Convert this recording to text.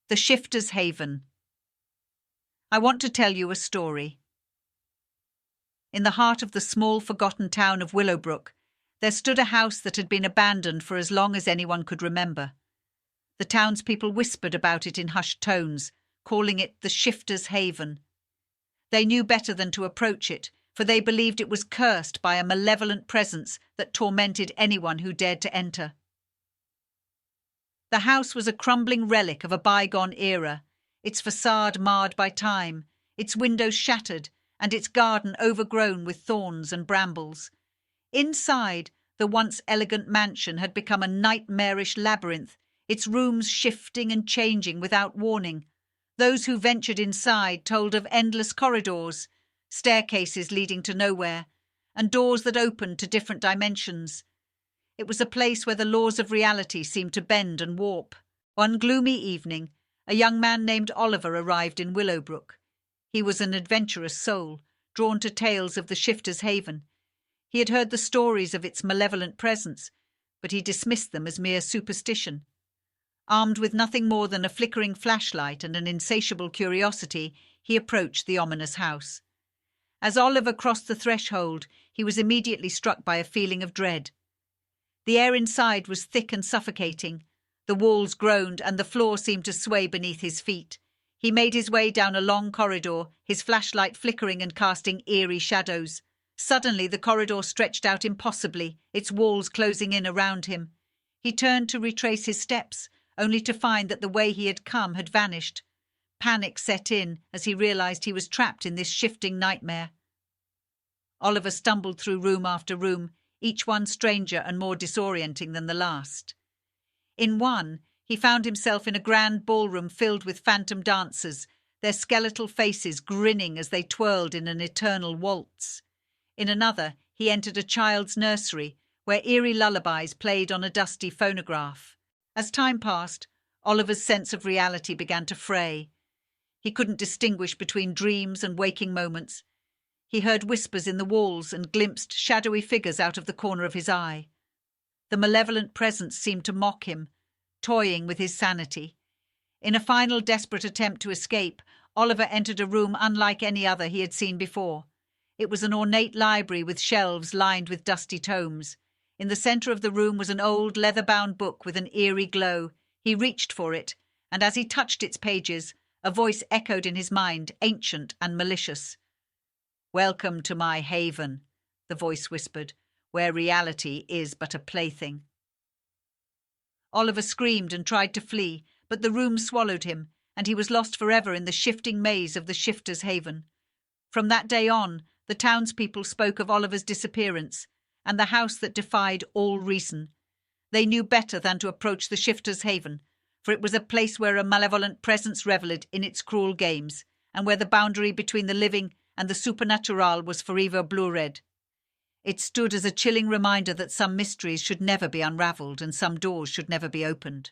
The Shifter's Haven. I want to tell you a story. In the heart of the small, forgotten town of Willowbrook, there stood a house that had been abandoned for as long as anyone could remember. The townspeople whispered about it in hushed tones, calling it the Shifter's Haven. They knew better than to approach it, for they believed it was cursed by a malevolent presence that tormented anyone who dared to enter. The house was a crumbling relic of a bygone era, its facade marred by time, its windows shattered, and its garden overgrown with thorns and brambles. Inside, the once elegant mansion had become a nightmarish labyrinth, its rooms shifting and changing without warning. Those who ventured inside told of endless corridors, staircases leading to nowhere, and doors that opened to different dimensions. It was a place where the laws of reality seemed to bend and warp. One gloomy evening, a young man named Oliver arrived in Willowbrook. He was an adventurous soul, drawn to tales of the Shifter's Haven. He had heard the stories of its malevolent presence, but he dismissed them as mere superstition. Armed with nothing more than a flickering flashlight and an insatiable curiosity, he approached the ominous house. As Oliver crossed the threshold, he was immediately struck by a feeling of dread. The air inside was thick and suffocating. The walls groaned and the floor seemed to sway beneath his feet. He made his way down a long corridor, his flashlight flickering and casting eerie shadows. Suddenly the corridor stretched out impossibly, its walls closing in around him. He turned to retrace his steps, only to find that the way he had come had vanished. Panic set in as he realized he was trapped in this shifting nightmare. Oliver stumbled through room after room, each one stranger and more disorienting than the last. In one, he found himself in a grand ballroom filled with phantom dancers, their skeletal faces grinning as they twirled in an eternal waltz. In another, he entered a child's nursery, where eerie lullabies played on a dusty phonograph. As time passed, Oliver's sense of reality began to fray. He couldn't distinguish between dreams and waking moments. He heard whispers in the walls and glimpsed shadowy figures out of the corner of his eye. The malevolent presence seemed to mock him, toying with his sanity. In a final desperate attempt to escape, Oliver entered a room unlike any other he had seen before. It was an ornate library with shelves lined with dusty tomes. In the centre of the room was an old leather-bound book with an eerie glow. He reached for it, and as he touched its pages, a voice echoed in his mind, ancient and malicious. "Welcome to my haven," the voice whispered, "where reality is but a plaything." Oliver screamed and tried to flee, but the room swallowed him, and he was lost forever in the shifting maze of the Shifter's Haven. From that day on, the townspeople spoke of Oliver's disappearance, and the house that defied all reason. They knew better than to approach the Shifter's Haven, for it was a place where a malevolent presence revelled in its cruel games, and where the boundary between the living and the supernatural was forever blurred. It stood as a chilling reminder that some mysteries should never be unravelled and some doors should never be opened.